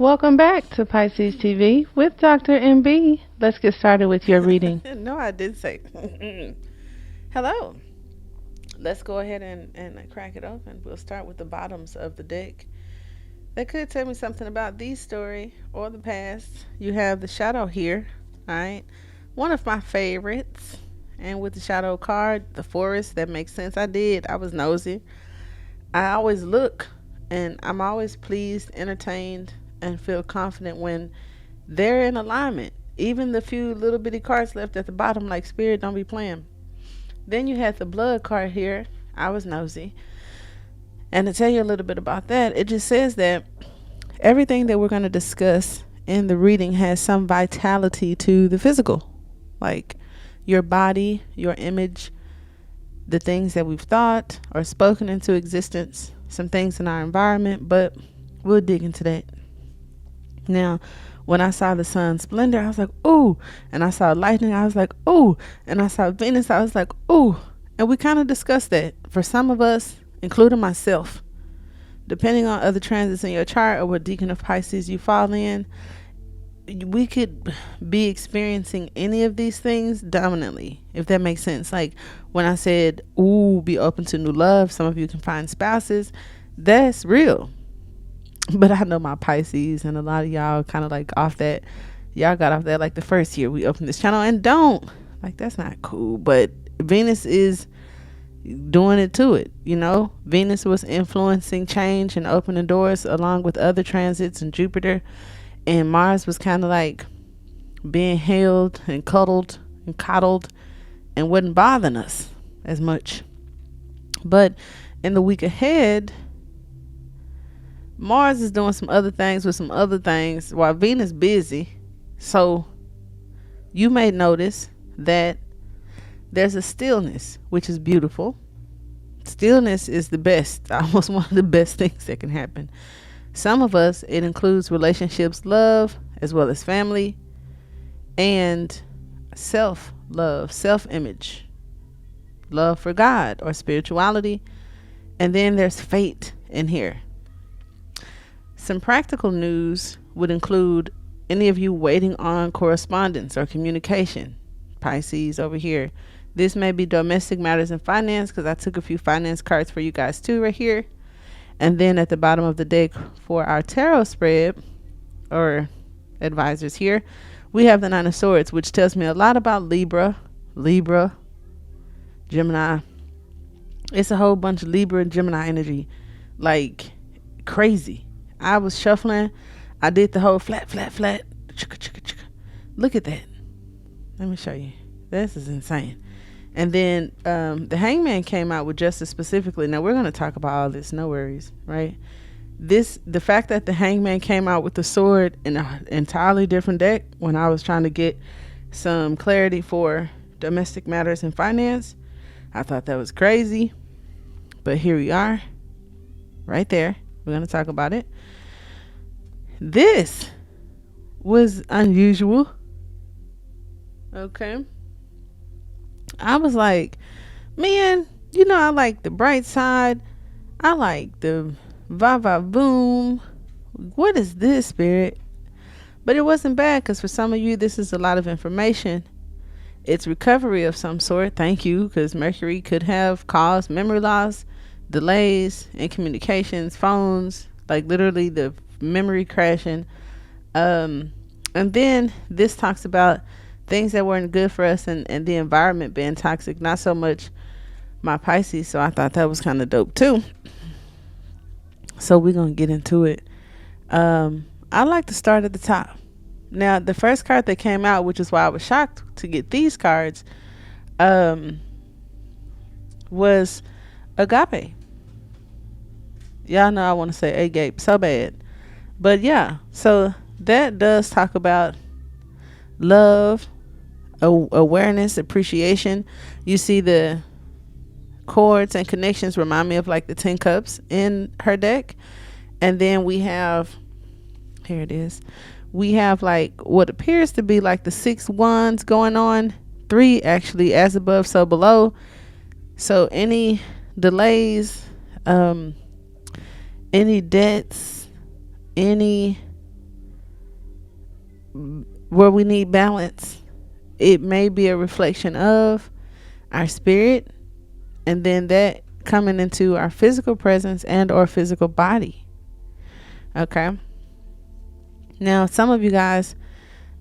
Welcome back to Pisces TV with Dr. MB. Let's get started with your reading. No, I did say. Hello. Let's go ahead and crack it open. We'll start with the bottoms of the deck. That could tell me something about the story or the past. You have the shadow here. All right. One of my favorites. And with the shadow card, the forest, that makes sense. I was nosy. I always look and I'm always pleased, entertained, and feel confident when they're in alignment. Even the few little bitty cards left at the bottom, like Spirit, don't be playing. Then you had the blood card here. I was nosy. And to tell you a little bit about that, it just says that everything that we're going to discuss in the reading has some vitality to the physical. Like your body, your image, the things that we've thought or spoken into existence, some things in our environment, but we'll dig into that. Now, when I saw the sun splendor, I was like, ooh. And I saw lightning, I was like, ooh. And I saw Venus, I was like, ooh. And we kind of discussed that. For some of us, including myself, depending on other transits in your chart or what decan of Pisces you fall in, we could be experiencing any of these things dominantly, if that makes sense. Like when I said, ooh, be open to new love, some of you can find spouses. That's real. But I know my Pisces and a lot of y'all kind of like off that. Y'all got off that like the first year we opened this channel, and don't. Like, that's not cool. But Venus is doing it to it, you know. Venus was influencing change and opening doors along with other transits and Jupiter. And Mars was kind of like being held and cuddled and coddled and wasn't bothering us as much. But in the week ahead, Mars is doing some other things with some other things while Venus busy. So you may notice that there's a stillness, which is beautiful. Stillness is the best, almost one of the best things that can happen. Some of us, it includes relationships, love, as well as family, and self-love, self-image, love for God or spirituality. And then there's fate in here. Some practical news would include any of you waiting on correspondence or communication. Pisces over here. This may be domestic matters and finance, because I took a few finance cards for you guys too right here. And then at the bottom of the deck for our tarot spread or advisors here, we have the Nine of Swords, which tells me a lot about Libra, Gemini. It's a whole bunch of Libra and Gemini energy, like crazy. I was shuffling. I did the whole flat. Look at that. Let me show you. This is insane. And then the Hangman came out with justice specifically. Now we're going to talk about all this. No worries, right? The fact that the Hangman came out with the sword in an entirely different deck when I was trying to get some clarity for domestic matters and finance, I thought that was crazy. But here we are, right there. We're going to talk about it. This was unusual. Okay. I was like, man, you know, I like the bright side. I like the va-va-boom. What is this, Spirit? But it wasn't bad, because for some of you, this is a lot of information. It's recovery of some sort. Thank you, because Mercury could have caused memory loss, delays in communications, phones, like literally the memory crashing. And then this talks about things that weren't good for us and the environment being toxic. Not so much my Pisces, so I thought that was kind of dope too. So we're going to get into it. I like to start at the top. Now, the first card that came out, which is why I was shocked to get these cards, was Agape. Y'all know I want to say Agape so bad. But yeah, so that does talk about love, awareness, appreciation. You see the chords and connections remind me of like the 10 cups in her deck. And then we have, here it is, we have like what appears to be like the 6 wands going on, 3 actually, as above so below. So any delays, any debts, any where we need balance. It may be a reflection of our spirit, and then that coming into our physical presence and or physical body. Okay. Now, some of you guys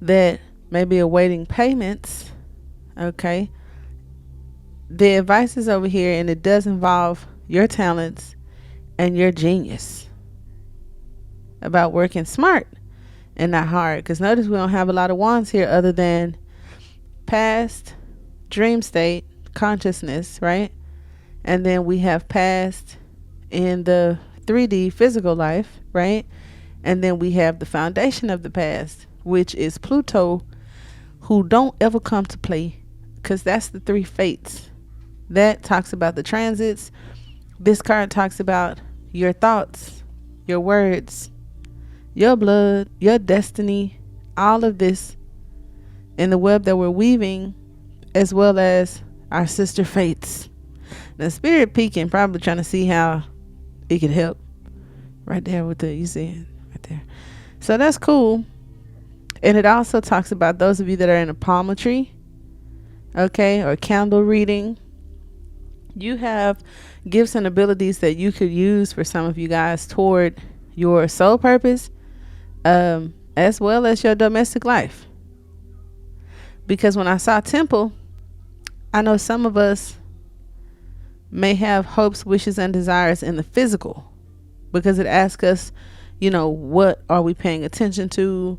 that may be awaiting payments, okay, the advice is over here, and it does involve your talents and your genius about working smart and not hard. Because notice we don't have a lot of wands here other than past, dream state, consciousness, right? And then we have past in the 3D physical life, right? And then we have the foundation of the past, which is Pluto, who don't ever come to play, because that's the three fates. That talks about the transits. This card talks about your thoughts, your words, your blood, your destiny, all of this in the web that we're weaving, as well as our sister fates. The spirit peeking, probably trying to see how it could help. Right there with the, you see it right there. So that's cool. And it also talks about those of you that are in a palmetry, okay, or candle reading. You have gifts and abilities that you could use for some of you guys toward your soul purpose, as well as your domestic life. Because when I saw temple, I know some of us may have hopes, wishes, and desires in the physical, because it asks us, you know, what are we paying attention to,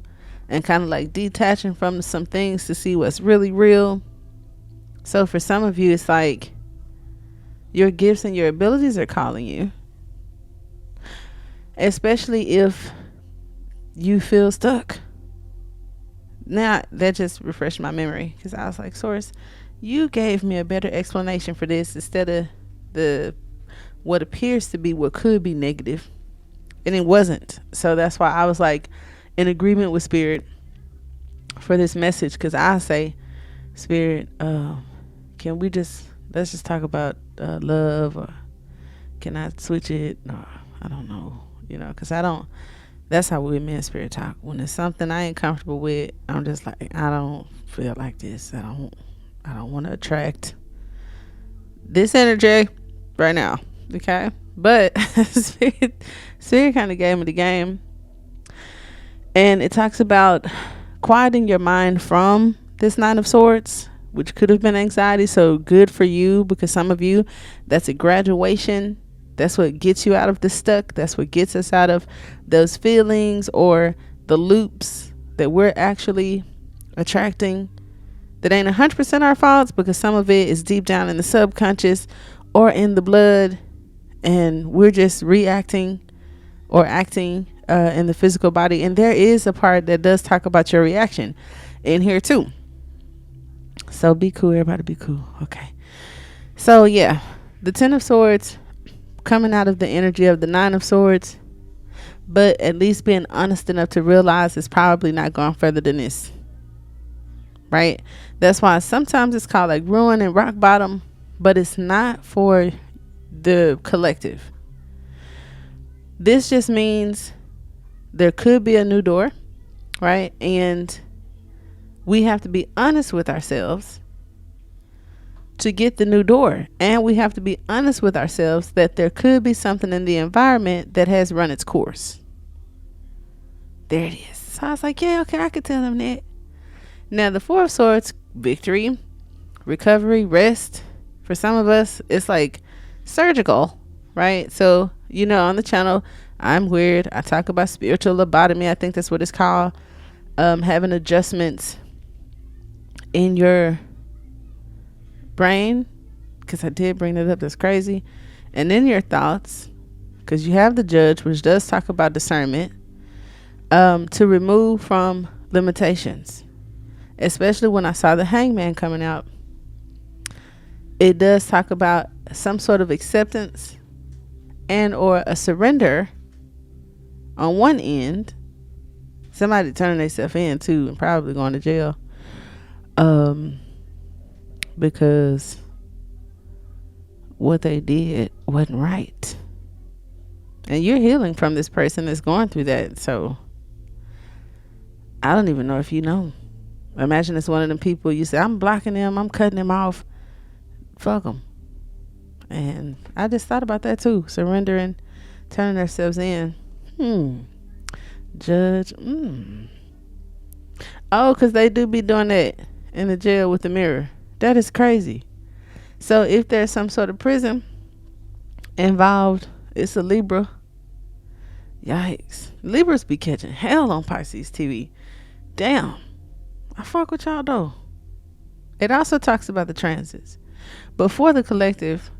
and kind of like detaching from some things to see what's really real. So for some of you, it's like your gifts and your abilities are calling you, especially if you feel stuck. Now that just refreshed my memory, because I was like, Source, you gave me a better explanation for this instead of the what appears to be what could be negative, and it wasn't. So that's why I was like in agreement with Spirit for this message, because I say, Spirit, can we let's just talk about love, or can I switch it? No, I don't know, because I don't. That's how we men Spirit talk. When it's something I ain't comfortable with, I'm just like, I don't feel like this. I don't want to attract this energy right now. Okay. But Spirit kind of gave me the game. And it talks about quieting your mind from this Nine of Swords, which could have been anxiety. So good for you, because some of you, that's a graduation. That's what gets you out of the stuck. That's what gets us out of those feelings or the loops that we're actually attracting that ain't 100% our faults, because some of it is deep down in the subconscious or in the blood, and we're just reacting or acting in the physical body. And there is a part that does talk about your reaction in here too. So be cool, everybody, be cool. Okay. So yeah, the Ten of Swords coming out of the energy of the Nine of Swords, but at least being honest enough to realize it's probably not going further than this, right? That's why sometimes it's called like ruin and rock bottom, but it's not for the collective. This just means there could be a new door, right? And we have to be honest with ourselves to get the new door. And we have to be honest with ourselves that there could be something in the environment that has run its course. There it is. So I was like, yeah, okay, I could tell them that. Now the Four of Swords, victory, recovery, rest. For some of us, it's like surgical, right? So, on the channel, I'm weird. I talk about spiritual lobotomy. I think that's what it's called. Having adjustments in your brain, because I did bring it up. That's crazy. And then your thoughts, because you have the Judge, which does talk about discernment, to remove from limitations. Especially when I saw the Hangman coming out, it does talk about some sort of acceptance and or a surrender on one end. Somebody turning themselves in too and probably going to jail, because what they did wasn't right, and you're healing from this person that's going through that. So I don't even know if you know. Imagine it's one of them people you say, I'm blocking them, I'm cutting them off. Fuck them. And I just thought about that too. Surrendering, turning ourselves in. Judge. Oh, because they do be doing that in the jail with the mirror. That is crazy. So if there's some sort of prison involved, it's a Libra. Yikes. Libras be catching hell on Pisces TV. Damn. I fuck with y'all though. It also talks about the transits. But for the collective,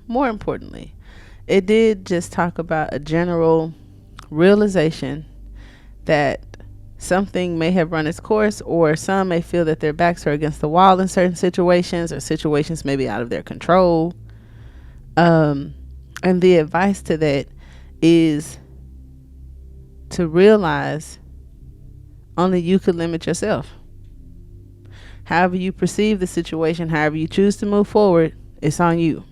more importantly, it did just talk about a general realization that something may have run its course, or some may feel that their backs are against the wall in certain situations, or situations may be out of their control. And the advice to that is to realize only you could limit yourself. However you perceive the situation, however you choose to move forward, it's on you.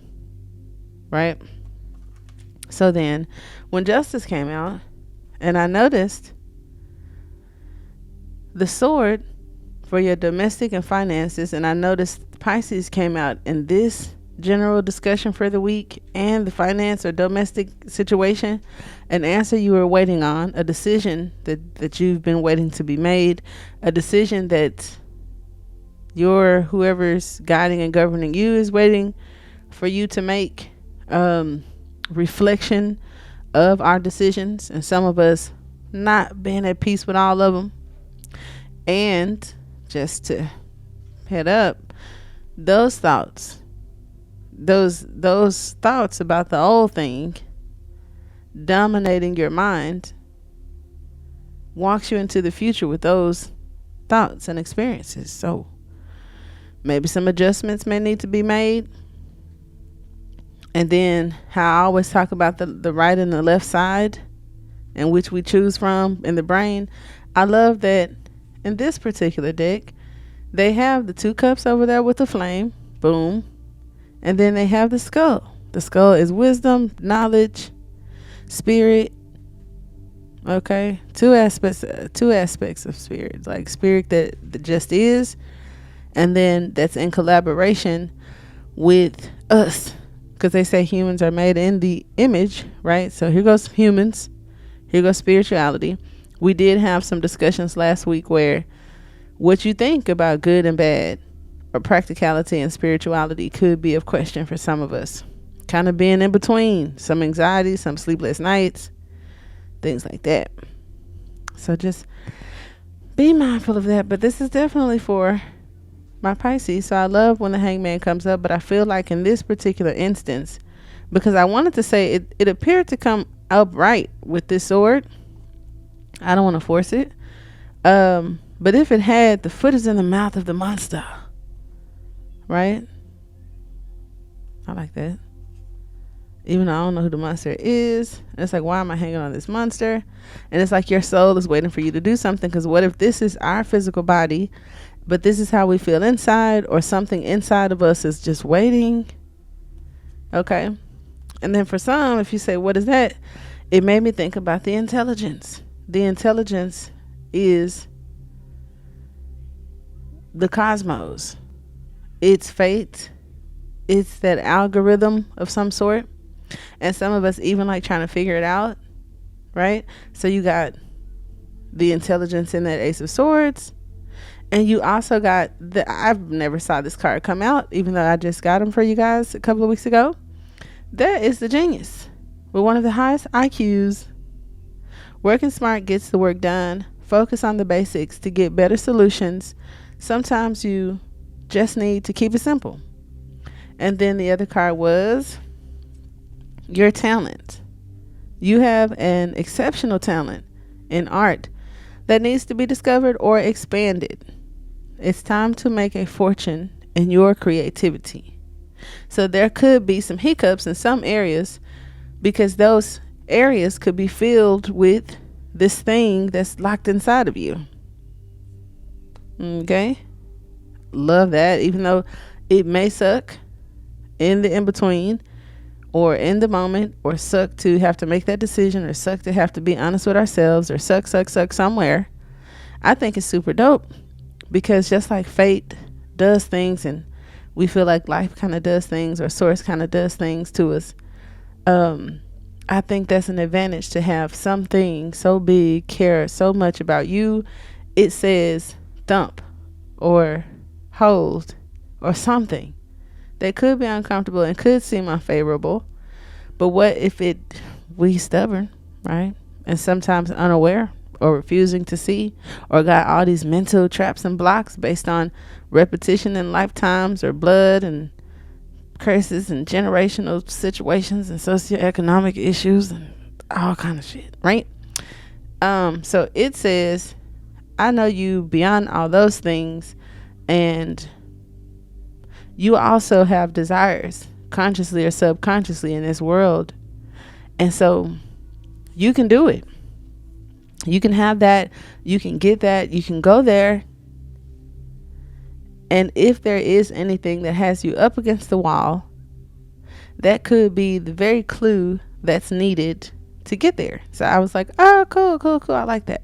Right? So then, when Justice came out, and I noticed the sword for your domestic and finances, and I noticed Pisces came out in this general discussion for the week, and the finance or domestic situation, an answer you were waiting on, a decision that you've been waiting to be made, a decision that your whoever's guiding and governing you is waiting for you to make. Reflection of our decisions, and some of us not being at peace with all of them. And just to head up, those thoughts about the old thing dominating your mind walks you into the future with those thoughts and experiences. So maybe some adjustments may need to be made. And then how I always talk about the right and the left side, and which we choose from in the brain. I love that in this particular deck, they have the 2 cups over there with the flame. Boom. And then they have the skull. The skull is wisdom, knowledge, spirit. Okay. Two aspects of spirit. Like spirit that just is, and then that's in collaboration with us. Because they say humans are made in the image, right? So here goes humans. Here goes spirituality. We did have some discussions last week where what you think about good and bad, or practicality and spirituality, could be of question for some of us. Kind of being in between. Some anxiety, some sleepless nights, things like that. So just be mindful of that. But this is definitely for my Pisces. So I love when the Hangman comes up, but I feel like in this particular instance, because I wanted to say it appeared to come upright with this sword. I don't want to force it. But if it had, the foot is in the mouth of the monster. Right? I like that. Even though I don't know who the monster is. And it's like, why am I hanging on this monster? And it's like your soul is waiting for you to do something. Because what if this is our physical body, but this is how we feel inside, or something inside of us is just waiting? Okay. And then for some, if you say, what is that? It made me think about the intelligence. The intelligence is the cosmos. It's fate. It's that algorithm of some sort. And some of us even like trying to figure it out. Right? So you got the intelligence in that Ace of Swords. And you also got I've never saw this card come out, even though I just got them for you guys a couple of weeks ago. That is the Genius, with one of the highest IQs. Working smart gets the work done. Focus on the basics to get better solutions. Sometimes you just need to keep it simple. And then the other card was your talent. You have an exceptional talent in art that needs to be discovered or expanded. It's time to make a fortune in your creativity. So there could be some hiccups in some areas, because those areas could be filled with this thing that's locked inside of you. Okay? Love that. Even though it may suck in the in-between, or in the moment, or suck to have to make that decision, or suck to have to be honest with ourselves, or suck somewhere. I think it's super dope because just like fate does things and we feel like life kind of does things or source kind of does things to us, um, I think that's an advantage to have something so big care so much about you. It says thump or hold or something that could be uncomfortable and could seem unfavorable. But what if we stubborn, right? And sometimes unaware or refusing to see or got all these mental traps and blocks based on repetition in lifetimes or blood and curses and generational situations and socioeconomic issues and all kind of shit, right? So it says, I know you beyond all those things, and you also have desires consciously or subconsciously in this world. And so you can do it. You can have that. You can get that. You can go there. And if there is anything that has you up against the wall, that could be the very clue that's needed to get there. So I was like, oh, cool, cool, cool. I like that.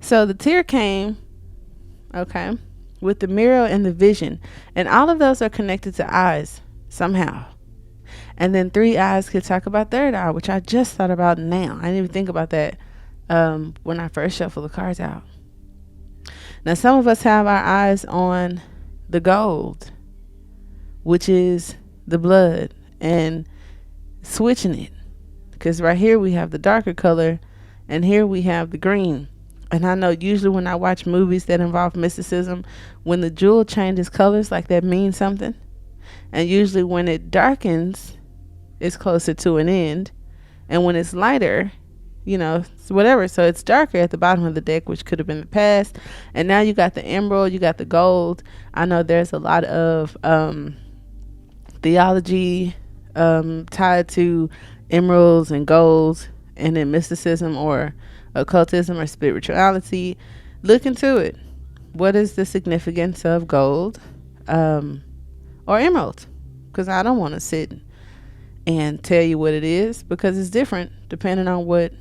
So the tear came, okay, with the mirror and the vision. And all of those are connected to eyes somehow. And then 3 eyes could talk about third eye, which I just thought about now. I didn't even think about that when I first shuffled the cards out. Now, some of us have our eyes on the gold, which is the blood, and switching it. Because right here we have the darker color, and here we have the green. And I know usually when I watch movies that involve mysticism, when the jewel changes colors, like that means something. And usually when it darkens, it's closer to an end. And when it's lighter, whatever. So it's darker at the bottom of the deck, which could have been the past. And now you got the emerald, you got the gold. I know there's a lot of theology tied to emeralds and golds, and then mysticism or occultism or spirituality. Look into it. What is the significance of gold or emerald? Because I don't want to sit and tell you what it is, because it's different depending on what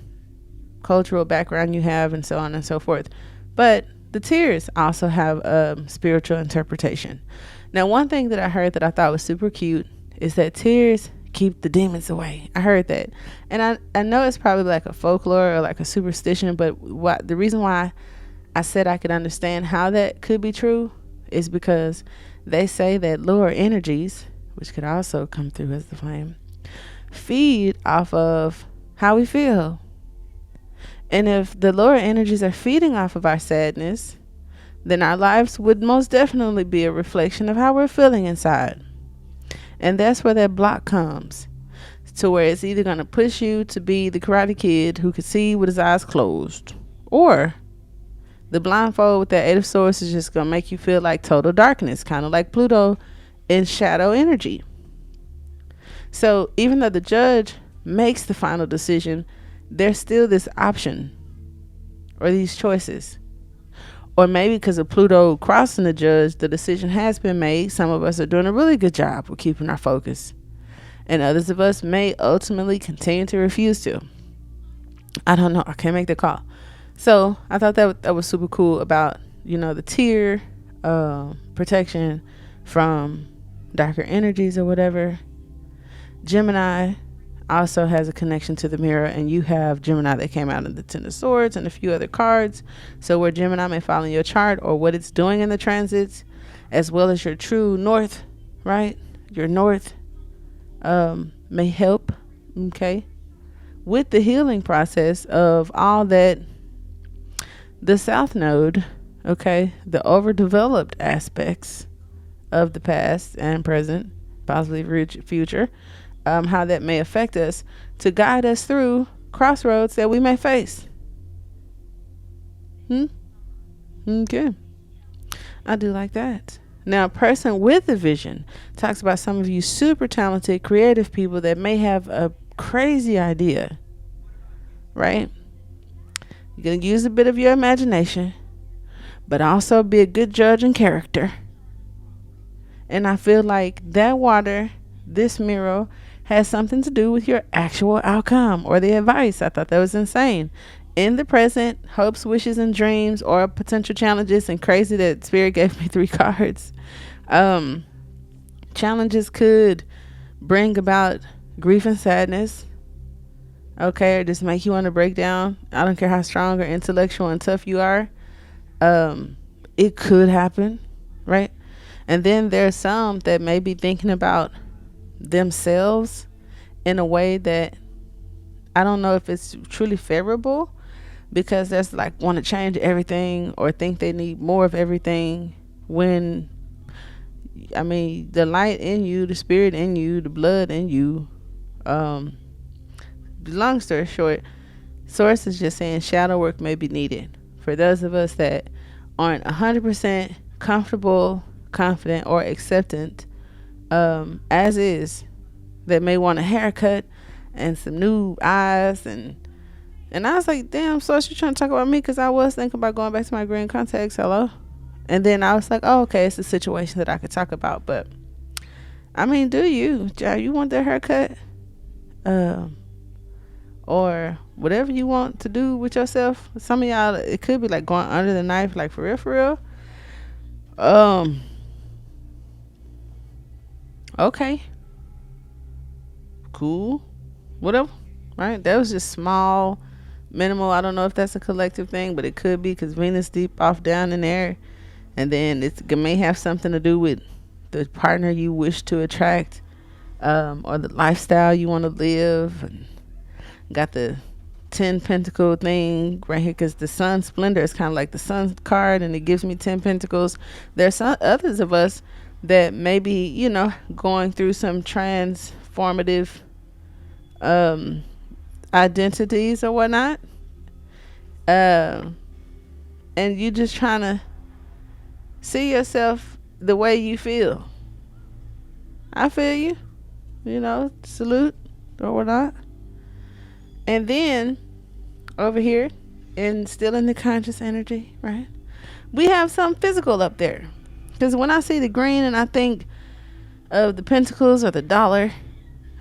cultural background you have and so on and so forth. But the tears also have a spiritual interpretation. Now, one thing that I heard that I thought was super cute is that tears keep the demons away. I heard that. And I know it's probably like a folklore or like a superstition, but the reason why I said I could understand how that could be true is because they say that lower energies, which could also come through as the flame, feed off of how we feel. And if the lower energies are feeding off of our sadness, then our lives would most definitely be a reflection of how we're feeling inside. And that's where that block comes, to where it's either going to push you to be the Karate Kid who could see with his eyes closed, or the blindfold with that 8 of Swords is just going to make you feel like total darkness, kind of like Pluto in shadow energy. So even though the judge makes the final decision, there's still this option or these choices. Or maybe because of Pluto crossing the judge, the decision has been made. Some of us are doing a really good job of keeping our focus, and others of us may ultimately continue to refuse to. I don't know. I can't make the call. So I thought that was super cool about, the tear protection from darker energies or whatever. Gemini also has a connection to the mirror, and you have Gemini that came out in the 10 of Swords and a few other cards. So where Gemini may fall in your chart or what it's doing in the transits, as well as your true north, right? Your north may help, okay, with the healing process of all that the South Node, okay, the overdeveloped aspects of the past and present, possibly future, how that may affect us to guide us through crossroads that we may face. Okay. I do like that. Now, a person with a vision talks about some of you super talented, creative people that may have a crazy idea, right? You're going to use a bit of your imagination, but also be a good judge in character. And I feel like that water, this mirror, has something to do with your actual outcome or the advice. I thought that was insane. in the present, hopes, wishes, and dreams, or potential challenges. And crazy that Spirit gave me 3 cards. Um, Challenges could bring about grief and sadness, okay, or just make you want to break down. I don't care how strong or intellectual and tough you are. It could happen, right? And then there's some that may be thinking about themselves in a way that I don't know if it's truly favorable, because that's like want to change everything or think they need more of everything, when I mean the light in you, the spirit in you, the blood in you. Long story short, source is just saying shadow work may be needed for those of us that aren't 100% comfortable, confident, or acceptant as is, that may want a haircut and some new eyes. And I was like, damn, Source, you trying to talk about me? Because I was thinking about going back to my green contacts. Hello. And then I was like, oh, okay, it's a situation that I could talk about. But I mean, do you want that haircut? Or whatever you want to do with yourself. Some of y'all, it could be like going under the knife, like for real, for real. Okay, cool, whatever. Right, that was just small, minimal. I don't know if that's a collective thing, but it could be, because Venus deep off down in there. And then it may have something to do with the partner you wish to attract, or the lifestyle you want to live. And got the 10 pentacle thing right here, because the sun splendor is kind of like the sun card, and it gives me 10 pentacles. There's some others of us that maybe, going through some transformative identities or whatnot, and you just trying to see yourself the way you feel. I feel you, salute or whatnot. And then over here, and still in the conscious energy, right, we have some physical up there. Because when I see the green and I think of the pentacles or the dollar,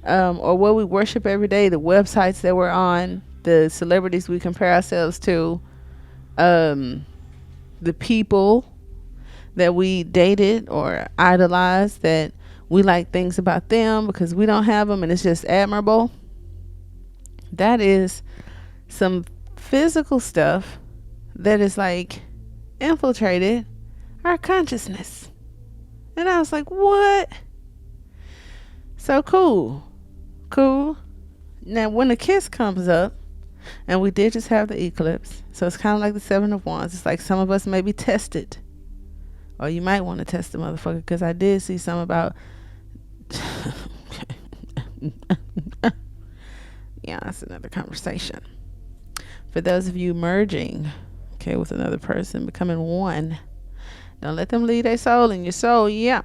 or what we worship every day, the websites that we're on, the celebrities we compare ourselves to, the people that we dated or idolized, that we like things about them because we don't have them, and it's just admirable. That is some physical stuff that is like infiltrated our consciousness. And I was like, what? So cool. Now when the kiss comes up, and we did just have the eclipse, so it's kind of like the 7 of Wands. It's like some of us may be tested, or you might want to test the motherfucker, because I did see some about yeah, that's another conversation. For those of you merging, okay, with another person, becoming one, don't let them leave their soul in your soul. Yeah,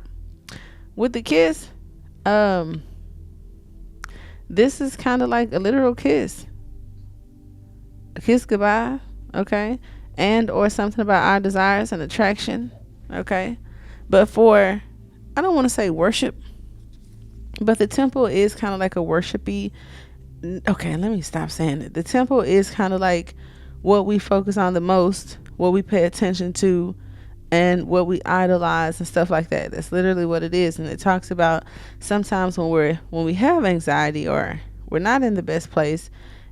with the kiss, this is kind of like a literal kiss, a kiss goodbye, okay, and or something about our desires and attraction, okay. But for, I don't want to say worship, but the temple is kind of like a worshipy. Okay, let me stop saying it. The temple is kind of like what we focus on the most, what we pay attention to, and what we idolize and stuff like that. That's literally what it is. And it talks about sometimes when we have anxiety or we're not in the best place,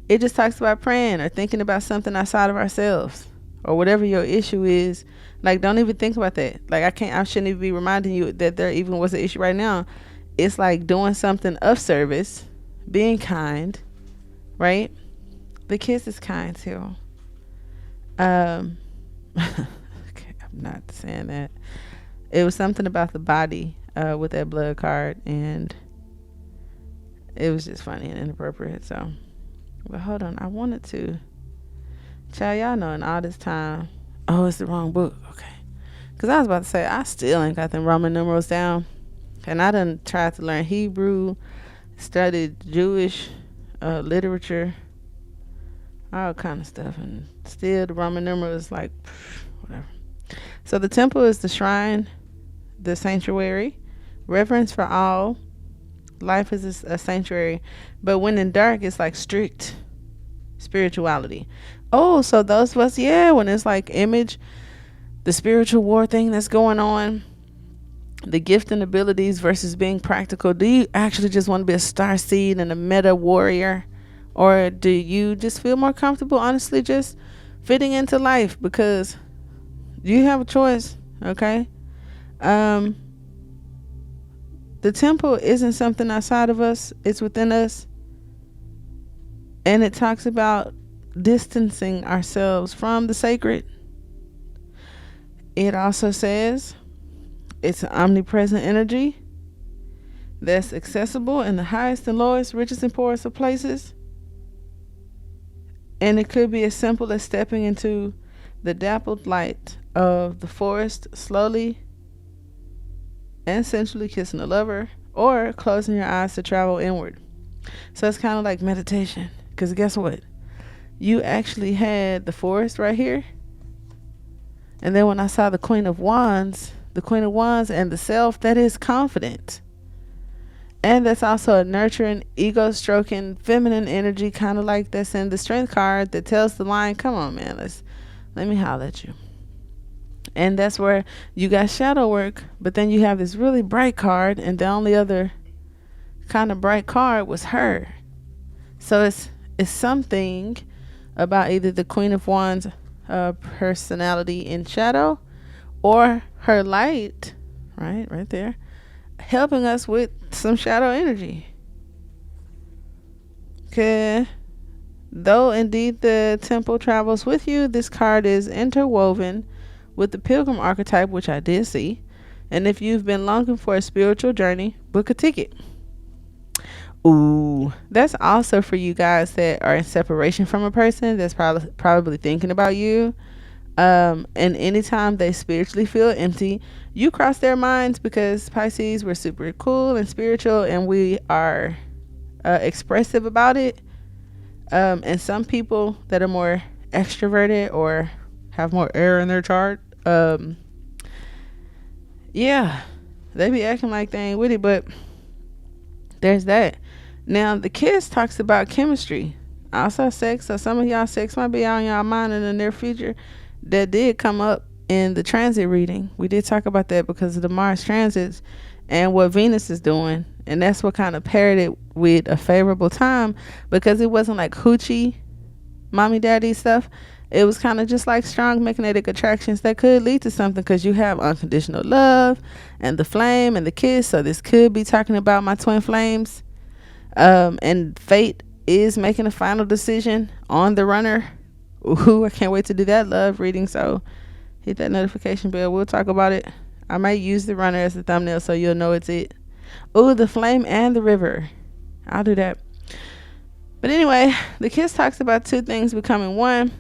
it just talks about praying or thinking about something outside of ourselves, or whatever your issue is. Like, don't even think about that. Like, I shouldn't even be reminding you that there even was an issue right now. It's like doing something of service, being kind, right? The kiss is kind too. Okay, I'm not saying that. It was something about the body with that blood card, and it was just funny and inappropriate. So, but hold on, I wanted to. Child, y'all know in all this time, oh, it's the wrong book. Okay, because I was about to say I still ain't got them Roman numerals down, and I done tried to learn Hebrew, studied Jewish literature, all kind of stuff, and still the Roman numeral is like whatever. So the temple is the shrine, the sanctuary, reverence for all. Life is a sanctuary, but when in dark, it's like strict spirituality. Oh, so those of us, yeah, when it's like image, the spiritual war thing that's going on, the gift and abilities versus being practical. Do you actually just want to be a star seed and a meta warrior? Or do you just feel more comfortable, honestly, just fitting into life? Because you have a choice, okay? Um, the temple isn't something outside of us, it's within us. And it talks about distancing ourselves from the sacred. It also says it's an omnipresent energy that's accessible in the highest and lowest, richest and poorest of places. And it could be as simple as stepping into the dappled light of the forest slowly and sensually kissing a lover, or closing your eyes to travel inward. So it's kind of like meditation. Because guess what? You actually had the forest right here. And then when I saw the Queen of Wands and the self that is confident. And that's also a nurturing, ego stroking, feminine energy, kind of like that's in the strength card that tells the line, come on, man, let me holler at you. And that's where you got shadow work, but then you have this really bright card, and the only other kind of bright card was her. So it's something about either the Queen of Wands personality in shadow, or her light, right there, helping us with some shadow energy. Okay. Though indeed the temple travels with you, this card is interwoven with the pilgrim archetype, which I did see. And if you've been longing for a spiritual journey, book a ticket. Ooh, that's also for you guys that are in separation from a person that's probably thinking about you. And anytime they spiritually feel empty, you cross their minds, because Pisces, we're super cool and spiritual, and we are expressive about it. And some people that are more extroverted or have more air in their chart, yeah, they be acting like they ain't with it, but there's that. Now, the kiss talks about chemistry, also sex. So some of y'all sex might be on y'all mind in the near future. That did come up in the transit reading. We did talk about that because of the Mars transits and what Venus is doing. And that's what kind of paired it with a favorable time, because it wasn't like hoochie, mommy, daddy stuff. It was kind of just like strong magnetic attractions that could lead to something, because you have unconditional love and the flame and the kiss. So this could be talking about my twin flames. And fate is making a final decision on the runner. Ooh, I can't wait to do that love reading. So hit that notification bell. We'll talk about it. I might use the runner as the thumbnail so you'll know it's it. Ooh, the flame and the river. I'll do that. But anyway, the kiss talks about two things becoming one,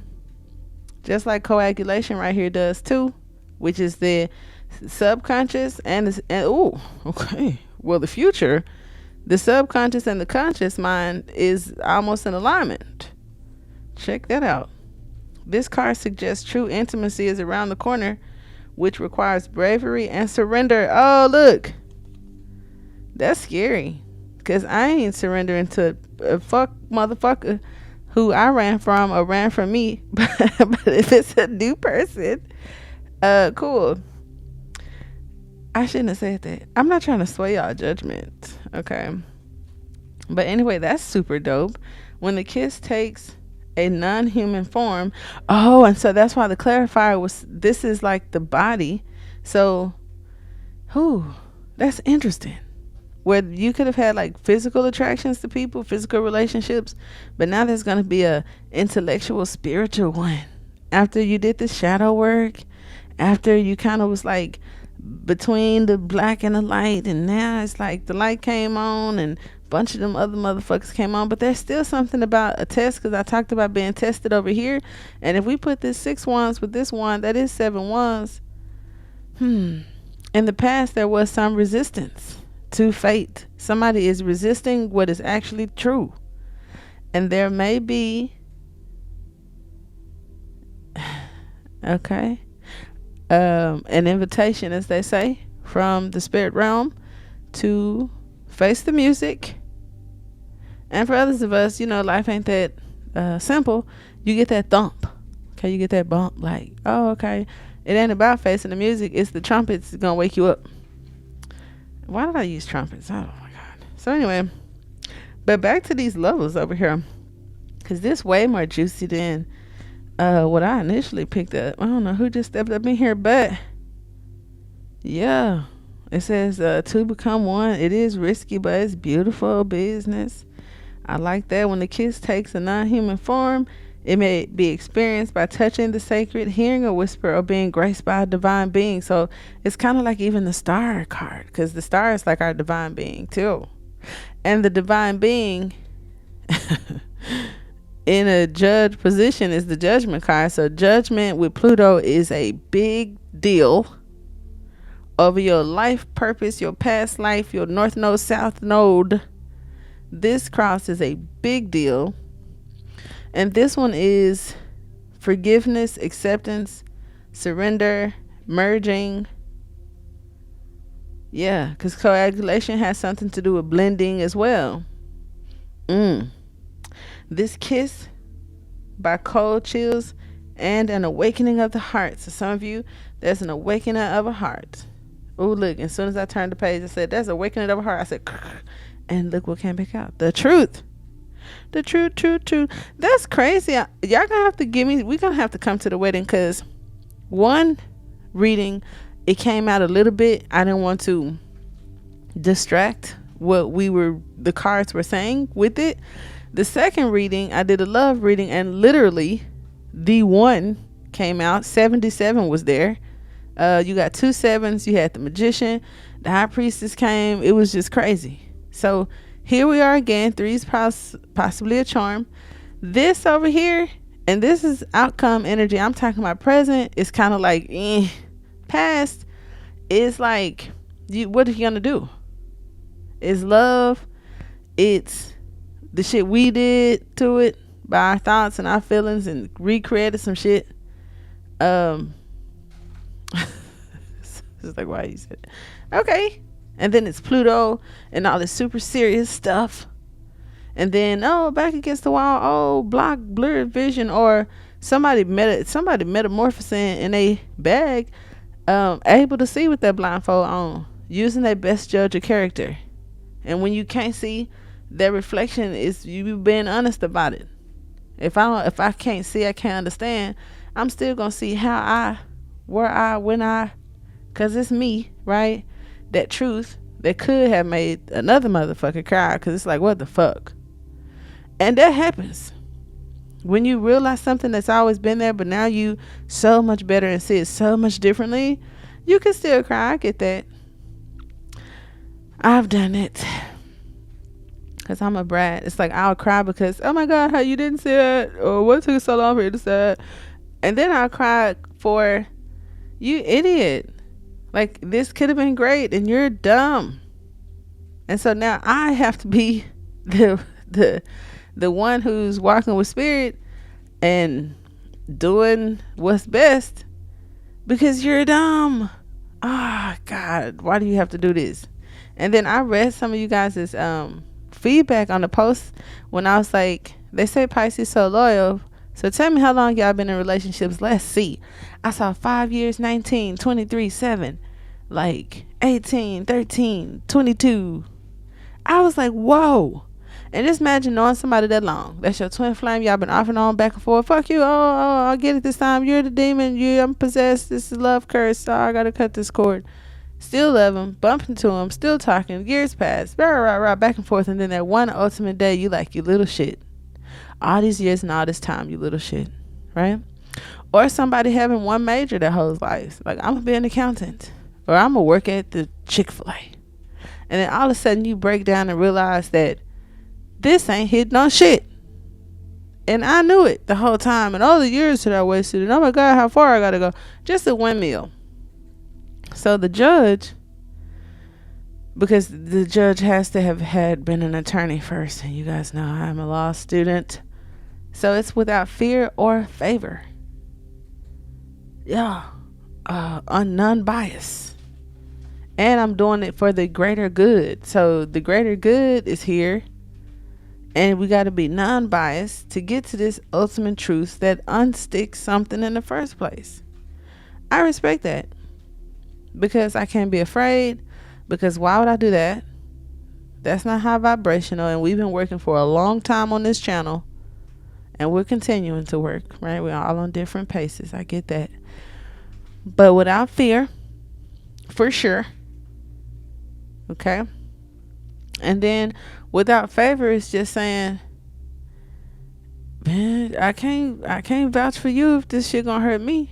just like coagulation right here does too, which is the subconscious and okay. Well, the future, the subconscious and the conscious mind is almost in alignment. Check that out. This card suggests true intimacy is around the corner, which requires bravery and surrender. Oh, look. That's scary, because I ain't surrendering to a fuck motherfucker who I ran from or ran from me. But if it's a new person, cool. I shouldn't have said that. I'm not trying to sway y'all judgment, okay? But anyway, that's super dope. When the kiss takes a non-human form. Oh, and so that's why the clarifier was, this is like the body. So, that's interesting. Where you could have had like physical attractions to people, physical relationships, but now there's going to be a intellectual, spiritual one. After you did the shadow work, after you kind of was like between the black and the light, and now it's like the light came on and bunch of them other motherfuckers came on. But there's still something about a test, because I talked about being tested over here. And if we put this 6 wands with this one, that is 7 wands. In the past, there was some resistance to fate. Somebody is resisting what is actually true. And there may be, okay, an invitation, as they say, from the spirit realm to face the music. And for others of us, life ain't that simple. You get that thump. Okay, you get that bump. Like, oh, okay. It ain't about facing the music. It's the trumpets gonna wake you up. Why did I use trumpets? Oh my god. So anyway, but back to these levels over here, because this way more juicy than what I initially picked up. I don't know who just stepped up in here, but yeah, it says to become one. It is risky, but it's beautiful business. I like that. When the kiss takes a non-human form, it may be experienced by touching the sacred, hearing a whisper, or being graced by a divine being. So it's kind of like even the star card, because the star is like our divine being too. And the divine being in a judge position is the judgment card. So judgment with Pluto is a big deal over your life purpose, your past life, your north node, south node. This cross is a big deal. And this one is forgiveness, acceptance, surrender, merging. Yeah, because coagulation has something to do with blending as well. This kiss by cold chills and an awakening of the heart. So some of you, there's an awakening of a heart. Oh, look, as soon as I turned the page, I said, there's awakening of a heart. I said, and look what came back out. The truth. The truth. That's crazy. Y'all gonna have to give me, we're gonna have to come to the wedding, because one reading, it came out a little bit. I didn't want to distract what the cards were saying with it. The second reading, I did a love reading, and literally the one came out. 77 was there. You got 2 sevens. You had the magician, the high priestess came. It was just crazy. So here we are again. 3 is possibly a charm. This over here, and this is outcome energy. I'm talking about present. It's kind of like past. It's like, what are you gonna do? It's love. It's the shit we did to it by our thoughts and our feelings, and recreated some shit. It's like, why you said it? Okay. And then it's Pluto and all this super serious stuff. And then, back against the wall, block, blurred vision, or somebody metamorphosing in a bag, able to see with that blindfold on, using their best judge of character. And when you can't see, their reflection is you being honest about it. If I can't see, I can't understand, I'm still gonna see cause it's me, right? That truth that could have made another motherfucker cry, because it's like, what the fuck? And that happens when you realize something that's always been there, but now you so much better and see it so much differently. You can still cry. I get that. I've done it, because I'm a brat. It's like, I'll cry because, oh my god, how you didn't see it, or what took so long for you to say it. And then I'll cry for, you idiot, like, this could have been great and you're dumb. And so now I have to be the one who's walking with spirit and doing what's best, because you're dumb. God, why do you have to do this? And then I read some of you guys' feedback on the post when I was like, they say Pisces so loyal, so tell me how long y'all been in relationships. Let's see. I saw 5 years, 19, 23, 7, like 18, 13, 22. I was like, whoa. And just imagine knowing somebody that long. That's your twin flame. Y'all been off and on, back and forth. Fuck you. Oh, I'll get it this time. You're the demon. I'm possessed. This is love curse. So I gotta cut this cord. Still love him. Bump into him. Still talking. Years pass. Rah, back and forth. And then that one ultimate day, you like, you little shit. All these years and all this time, you little shit. Right? Or somebody having one major their whole life. Like, I'm gonna be an accountant. Or I'm gonna work at the Chick-fil-A. And then all of a sudden you break down and realize that this ain't hitting on shit. And I knew it the whole time. And all the years that I wasted. And oh my God, how far I gotta go. Just a windmill. So the judge, because the judge has to have had been an attorney first. And you guys know I'm a law student. So it's without fear or favor. Yeah. On non-bias. And I'm doing it for the greater good. So the greater good is here. And we got to be non-biased to get to this ultimate truth that unsticks something in the first place. I respect that because I can't be afraid, because why would I do that? That's not high vibrational, and we've been working for a long time on this channel, and we're continuing to work, right? We're all on different paces. I get that. But without fear, for sure. Okay? And then without favor, it's just saying, man, I can't vouch for you if this shit gonna hurt me.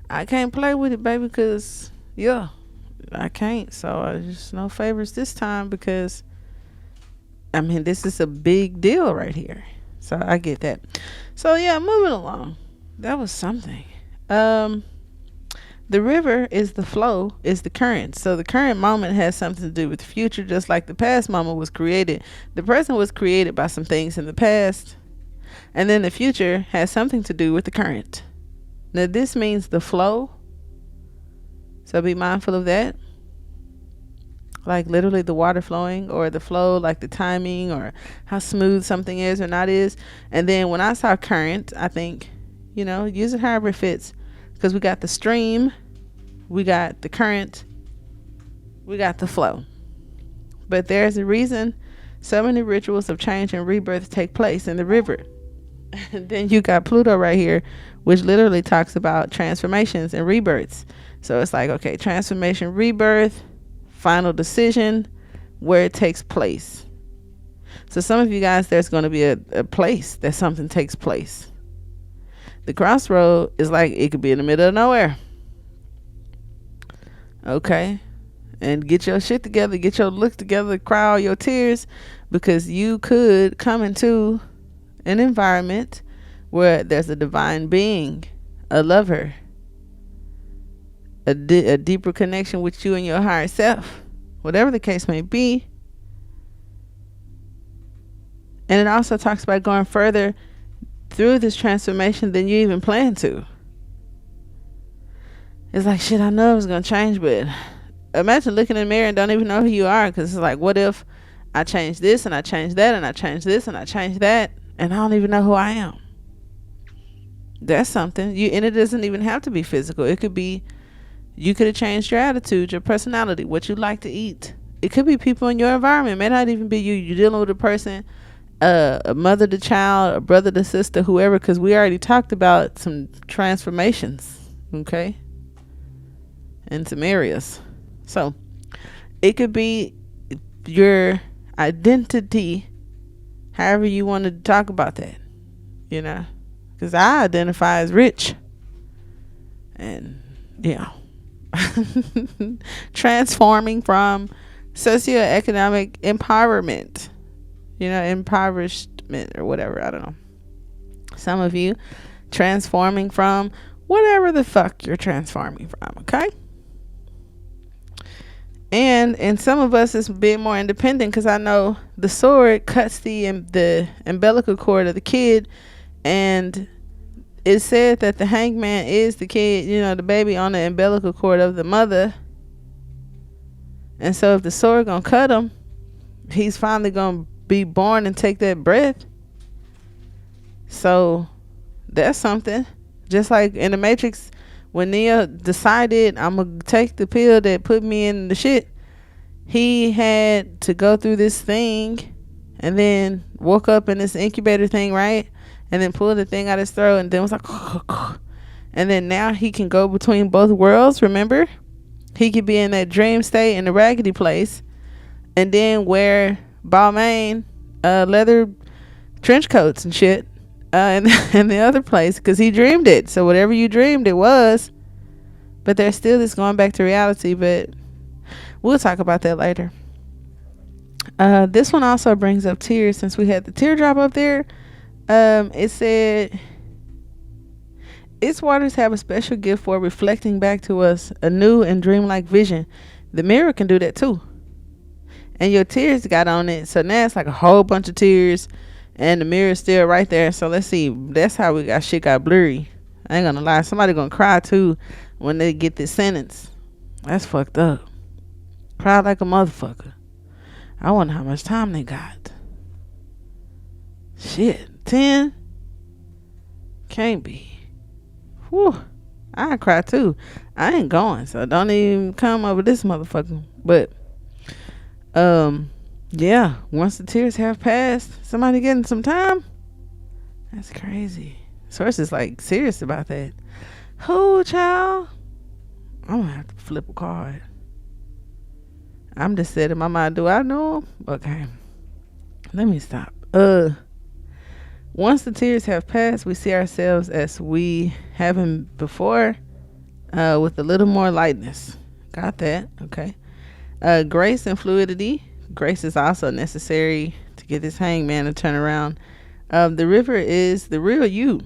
I can't play with it, baby, because yeah, I can't. So I just no favors this time, because I mean, this is a big deal right here. So I get that. So yeah, moving along. That was something. The river is the flow, is the current. So the current moment has something to do with the future, just like the past moment was created. The present was created by some things in the past, and then the future has something to do with the current. Now this means the flow. So be mindful of that. Like literally the water flowing, or the flow, like the timing, or how smooth something is or not is. And then when I saw current, I think, use it however it fits. Because we got the stream, we got the current, we got the flow. But there's a reason so many rituals of change and rebirth take place in the river. And then you got Pluto right here, which literally talks about transformations and rebirths. So it's like, okay, transformation, rebirth, final decision, where it takes place. So some of you guys, there's going to be a place that something takes place. The crossroad is like, it could be in the middle of nowhere. Okay. And get your shit together, get your look together, cry all your tears, because you could come into an environment where there's a divine being, a lover, a deeper connection with you and your higher self, whatever the case may be. And it also talks about going further through this transformation than you even planned to. It's like, shit, I know it was going to change, but imagine looking in the mirror and don't even know who you are, because it's like, what if I change this and I change that and I change this and I change that, and I don't even know who I am? That's something. And it doesn't even have to be physical. It could be, you could have changed your attitude, your personality, what you like to eat. It could be people in your environment. It may not even be you. You're dealing with a person, a mother to child, a brother to sister, whoever, because we already talked about some transformations, okay, in some areas. So it could be your identity, however you want to talk about that, because I identify as rich, and transforming from socioeconomic empowerment, impoverishment or whatever, I don't know. Some of you transforming from whatever the fuck you're transforming from, okay? And some of us is being more independent, because I know the sword cuts the umbilical cord of the kid, and it said that the hangman is the kid, the baby on the umbilical cord of the mother. And so if the sword gonna cut him, he's finally gonna be born and take that breath. So that's something. Just like in the Matrix, when Neo decided, I'm gonna take the pill that put me in the shit, he had to go through this thing and then woke up in this incubator thing, right? And then pulled the thing out his throat, and then was like, and then now he can go between both worlds. Remember, he could be in that dream state in the raggedy place, and then wear Balmain leather trench coats and shit in the other place, because he dreamed it. So whatever you dreamed, it was. But there's still this going back to reality, but we'll talk about that later. This one also brings up tears, since we had the teardrop up there. It said, its waters have a special gift for reflecting back to us a new and dreamlike vision. The mirror can do that too. And your tears got on it, so now it's like a whole bunch of tears, and the mirror is still right there. So let's see, that's how shit got blurry. I ain't gonna lie, somebody gonna cry too when they get this sentence. That's fucked up. Cry like a motherfucker. I wonder how much time they got. Shit, 10 can't be. Whew. I cry too. I ain't going, so don't even come over this motherfucker. But yeah, once the tears have passed, somebody getting some time. That's crazy. Source is like serious about that. Who, child? I'm gonna have to flip a card. I'm just saying in my mind, do I know him? Okay. Let me stop. Once the tears have passed, we see ourselves as we haven't before, with a little more lightness. Got that? Okay. Grace and fluidity. Grace is also necessary to get this hangman to turn around. The river is the real you,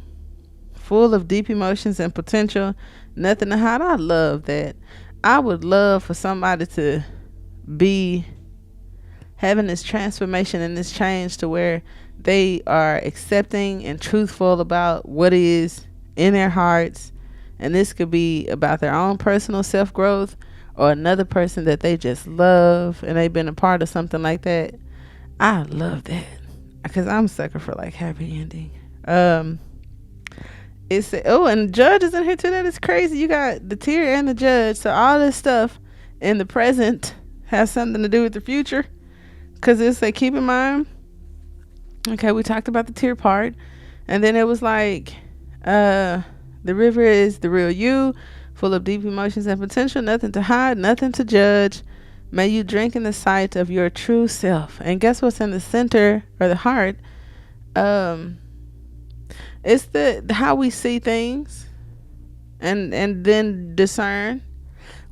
full of deep emotions and potential. Nothing to hide. I love that. I would love for somebody to be having this transformation and this change to where they are accepting and truthful about what is in their hearts. And this could be about their own personal self-growth or another person that they just love and they've been a part of something like that. I love that because I'm a sucker for like happy ending. It's and the judge is in here too. That is crazy. You got the tear and the judge, so all this stuff in the present has something to do with the future, because it's like, keep in mind, okay, we talked about the tear part, and then it was like the river is the real you, full of deep emotions and potential, nothing to hide, nothing to judge. May you drink in the sight of your true self. And guess what's in the center or the heart? It's the how we see things and then discern,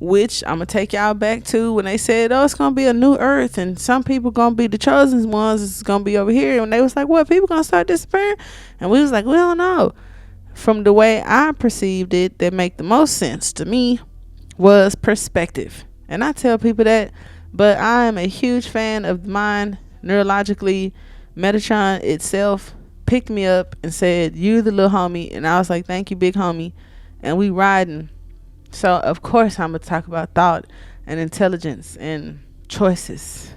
which I'm gonna take y'all back to when they said, oh, it's gonna be a new earth and some people gonna be the chosen ones, it's gonna be over here, and they was like, what, people gonna start disappearing? And we was like, we don't know. From the way I perceived it, that make the most sense to me was perspective. And I tell people that, but I am a huge fan of the mind. Neurologically, Metatron itself picked me up and said, you the little homie. And I was like, thank you, big homie. And we riding. So of course I'm gonna talk about thought and intelligence and choices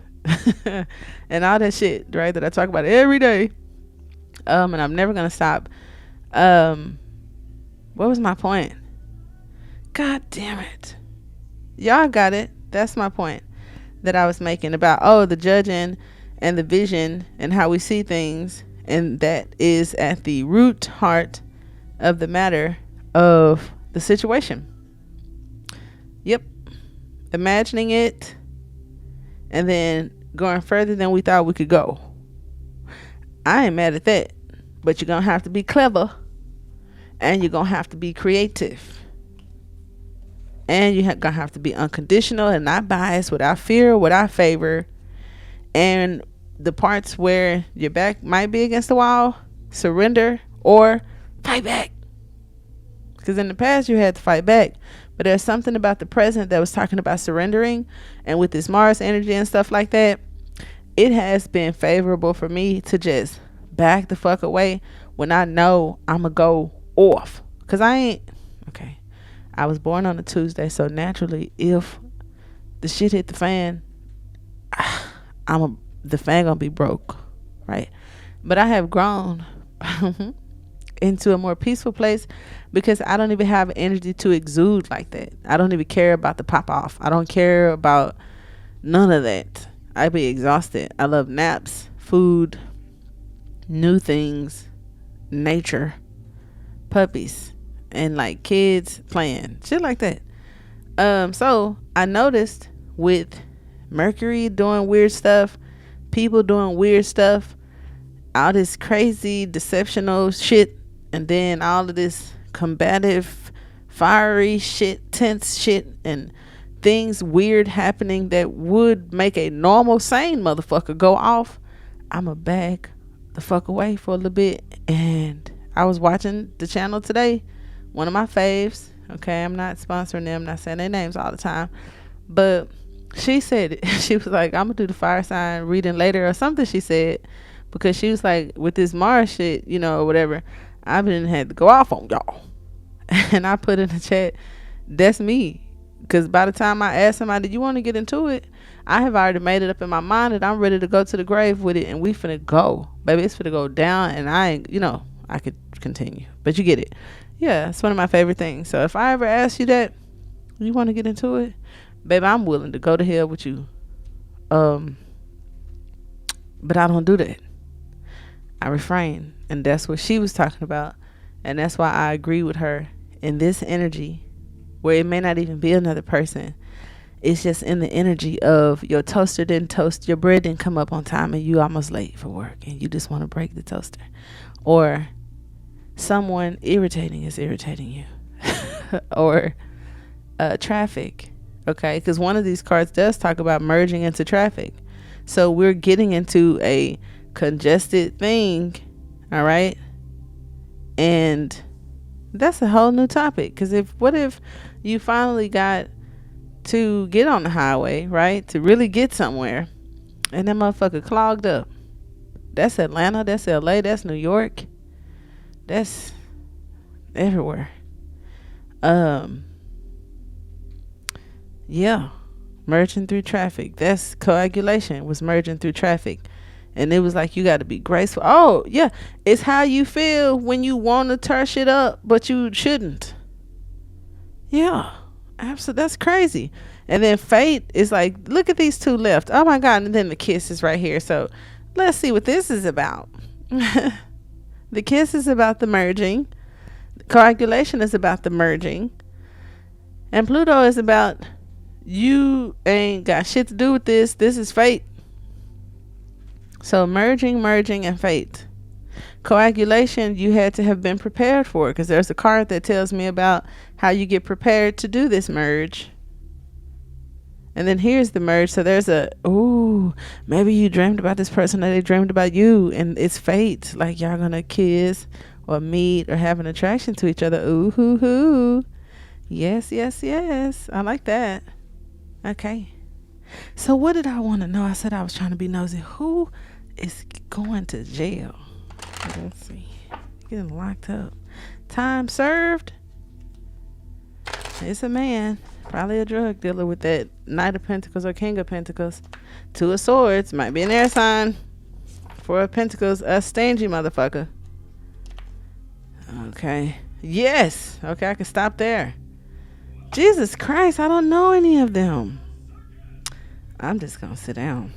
and all that shit, right, that I talk about every day. And I'm never gonna stop. What was my point? God damn it. Y'all got it. That's my point that I was making about the judging and the vision and how we see things. And that is at the root heart of the matter of the situation. Yep. Imagining it and then going further than we thought we could go. I ain't mad at that. But you're going to have to be clever. And you're going to have to be creative. And you're going to have to be unconditional and not biased, without fear, without favor. And the parts where your back might be against the wall, surrender or fight back. Because in the past you had to fight back, but there's something about the present that was talking about surrendering. And with this Mars energy and stuff like that, it has been favorable for me to just back the fuck away when I know I'm gonna go off. Because I was born on a Tuesday, so naturally if the shit hit the fan, the fan gonna be broke, right? But I have grown into a more peaceful place because I don't even have energy to exude like that. I don't even care about the pop off. I don't care about none of that. I be exhausted. I love naps, food, new things, nature, puppies, and like kids playing shit like that. So I noticed with Mercury doing weird stuff, people doing weird stuff, all this crazy deceptional shit, and then all of this combative, fiery shit, tense shit, and things weird happening that would make a normal sane motherfucker go off. I'ma back the fuck away for a little bit. And I was watching the channel today, one of my faves. Okay, I'm not sponsoring them, not saying their names all the time, but she said it. She was like, I'm gonna do the fire sign reading later or something, she said, because she was like, with this Mars shit, or whatever, I've been had to go off on y'all. And I put in the chat, that's me. Because by the time I ask somebody, do you want to get into it? I have already made it up in my mind that I'm ready to go to the grave with it, and we finna go. Baby, it's finna go down, and I ain't, I could continue. But you get it. Yeah, it's one of my favorite things. So if I ever ask you that, you want to get into it? Baby, I'm willing to go to hell with you. But I don't do that. I refrain. And that's what she was talking about. And that's why I agree with her in this energy where it may not even be another person. It's just in the energy of your toaster didn't toast, your bread didn't come up on time, and you almost late for work and you just want to break the toaster. Or someone irritating is irritating you. Or traffic. Okay, because one of these cards does talk about merging into traffic. So we're getting into a congested thing. All right. And that's a whole new topic. Because what if you finally got to get on the highway, right? To really get somewhere, and that motherfucker clogged up. That's Atlanta, that's LA, that's New York, that's everywhere. Yeah, merging through traffic. That's coagulation, was merging through traffic. And it was like, you got to be graceful. Oh yeah, it's how you feel when you want to tear shit up but you shouldn't. Yeah, absolutely. That's crazy. And then fate is like, look at these two left. Oh my God. And then the kiss is right here. So let's see what this is about. The kiss is about the merging. Coagulation is about the merging. And Pluto is about, you ain't got shit to do with this. This is fate. So merging, and fate. Coagulation, you had to have been prepared for, because there's a card that tells me about how you get prepared to do this merge. And then here's the merge. So there's maybe you dreamed about this person or they dreamed about you, and it's fate. Like y'all gonna kiss or meet or have an attraction to each other. Ooh, hoo, hoo. Yes, yes, yes. I like that. Okay. So what did I want to know? I said I was trying to be nosy. Who is going to jail? Let's see. Getting locked up. Time served. It's a man. Probably a drug dealer with that Knight of Pentacles or King of Pentacles. Two of Swords. Might be an air sign. Four of Pentacles. A stingy motherfucker. Okay. Yes. Okay, I can stop there. Jesus Christ. I don't know any of them. I'm just going to sit down.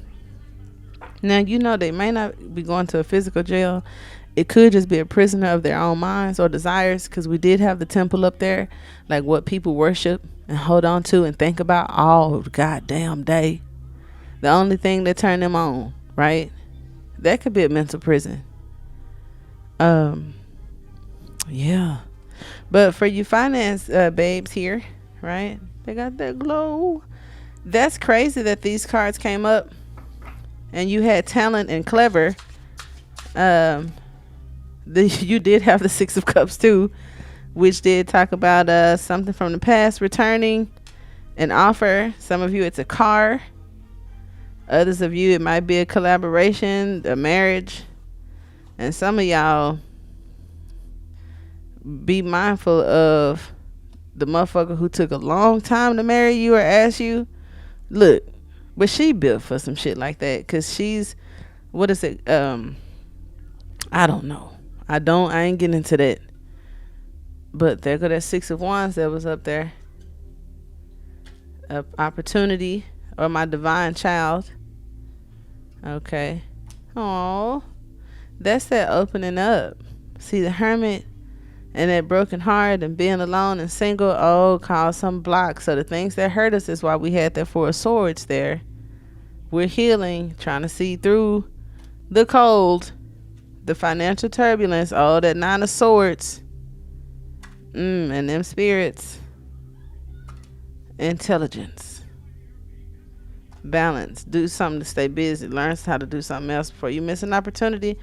Now, you know, they may not be going to a physical jail. It could just be a prisoner of their own minds or desires, because we did have the temple up there, like what people worship and hold on to and think about all goddamn day. The only thing that turned them on, right? That could be a mental prison. Yeah. But for you finance babes here, right? They got that glow. That's crazy that these cards came up and you had talent and clever. You did have the Six of Cups too, which did talk about something from the past returning, an offer. Some of you it's a car. Others of you it might be a collaboration, a marriage. And some of y'all be mindful of the motherfucker who took a long time to marry you or ask you. Look, but she built for some shit like that, because she's, what is it? I don't know. I ain't getting into that. But there go that Six of Wands that was up there. Opportunity, or my divine child. Okay. Oh, that's that opening up. See, the Hermit and that broken heart and being alone and single, cause some blocks. So the things that hurt us is why we had that Four of Swords there. We're healing, trying to see through the cold, the financial turbulence, that Nine of Swords, and them spirits. Intelligence, balance, do something to stay busy, learn how to do something else before you miss an opportunity.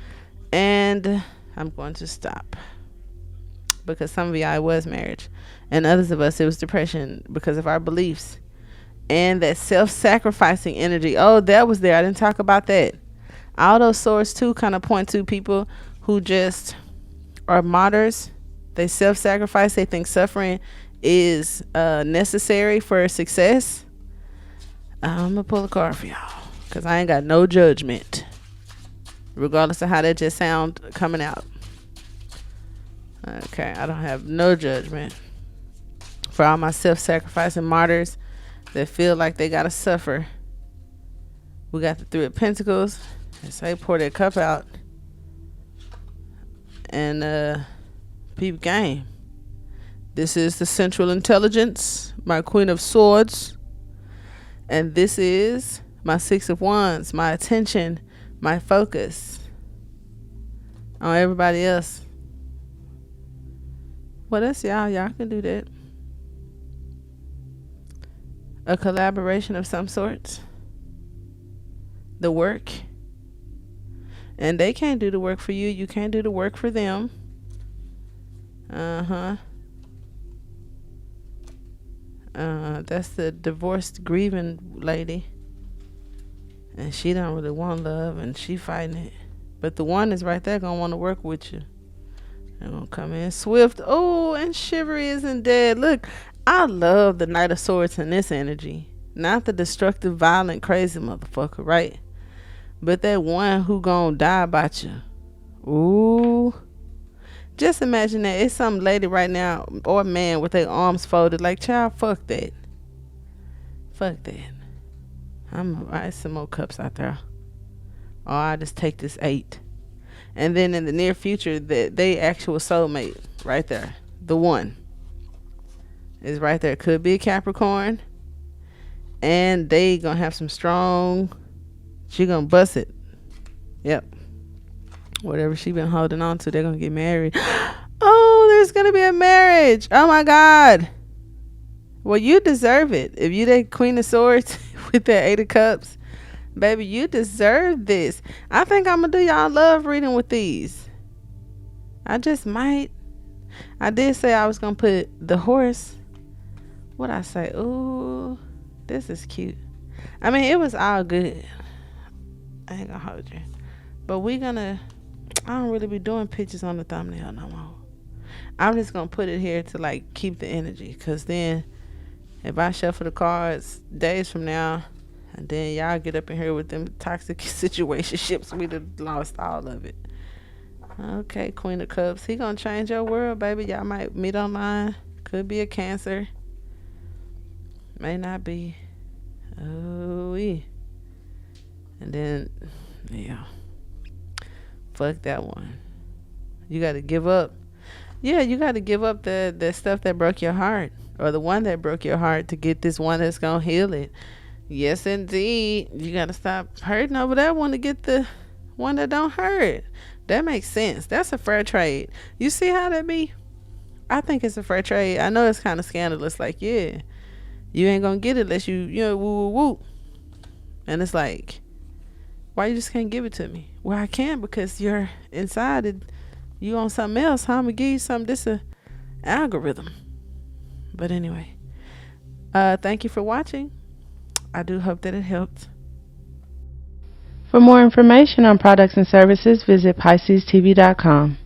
And I'm going to stop, because some of y'all it was marriage, and others of us it was depression because of our beliefs and that self-sacrificing energy. That was there. I didn't talk about that. All those swords too kind of point to people who just are martyrs. They self-sacrifice. They think suffering is necessary for success, I'm gonna pull a card for y'all because I ain't got no judgment, regardless of how that just sound coming out. Okay, I don't have no judgment for all my self-sacrificing martyrs that feel like they gotta suffer. We got the Three of Pentacles. They say pour that cup out and peep game. This is the Central Intelligence, my Queen of Swords. And this is my Six of Wands, my attention, my focus on everybody else. Well, that's y'all. Y'all can do that. A collaboration of some sort. The work. And they can't do the work for you. You can't do the work for them. That's the divorced, grieving lady. And she don't really want love, and she fighting it. But the one is right there gonna want to work with you. They're gonna come in swift. Oh, and Shivery isn't dead. Look, I love the Knight of Swords in this energy. Not the destructive, violent, crazy motherfucker, right? But that one who gonna die about you. Ooh. Just imagine that it's some lady right now or man with their arms folded like, child, fuck that. Fuck that. I'm gonna write some more cups out there. Or I just take this 8. And then in the near future, they actual soulmate right there. The one is right there. Could be a Capricorn. And they gonna have some strong, she gonna bust it. Yep. Whatever she been holding on to, they're gonna get married. Oh, there's gonna be a marriage. Oh my God. Well, you deserve it. If you the Queen of Swords with that 8 of Cups, baby, you deserve this. I think I'm gonna do y'all love reading with these. I just might. I did say I was gonna put the horse. What I say? Ooh, this is cute. I mean, it was all good. I ain't gonna hold you. But I don't really be doing pictures on the thumbnail no more. I'm just gonna put it here to like keep the energy, cause then if I shuffle the cards days from now and then y'all get up in here with them toxic situationships, we'd have lost all of it. Okay, Queen of Cups, he gonna change your world, baby. Y'all might meet online. Could be a Cancer, may not be. Oh, and then yeah, fuck that one. You got to give up. Yeah, you got to give up the stuff that broke your heart, or the one that broke your heart, to get this one that's gonna heal it. Yes, indeed. You got to stop hurting over that one to get the one that don't hurt. That makes sense. That's a fair trade. You see how that be? I think it's a fair trade. I know it's kind of scandalous. Like, yeah, you ain't gonna get it unless you know, woo, woo, woo. And it's like, why you just can't give it to me? Well, I can, because you're inside it. You on something else, huh? I'm gonna give you something. This a algorithm. But anyway, thank you for watching. I do hope that it helped. For more information on products and services, visit PiscesTV.com.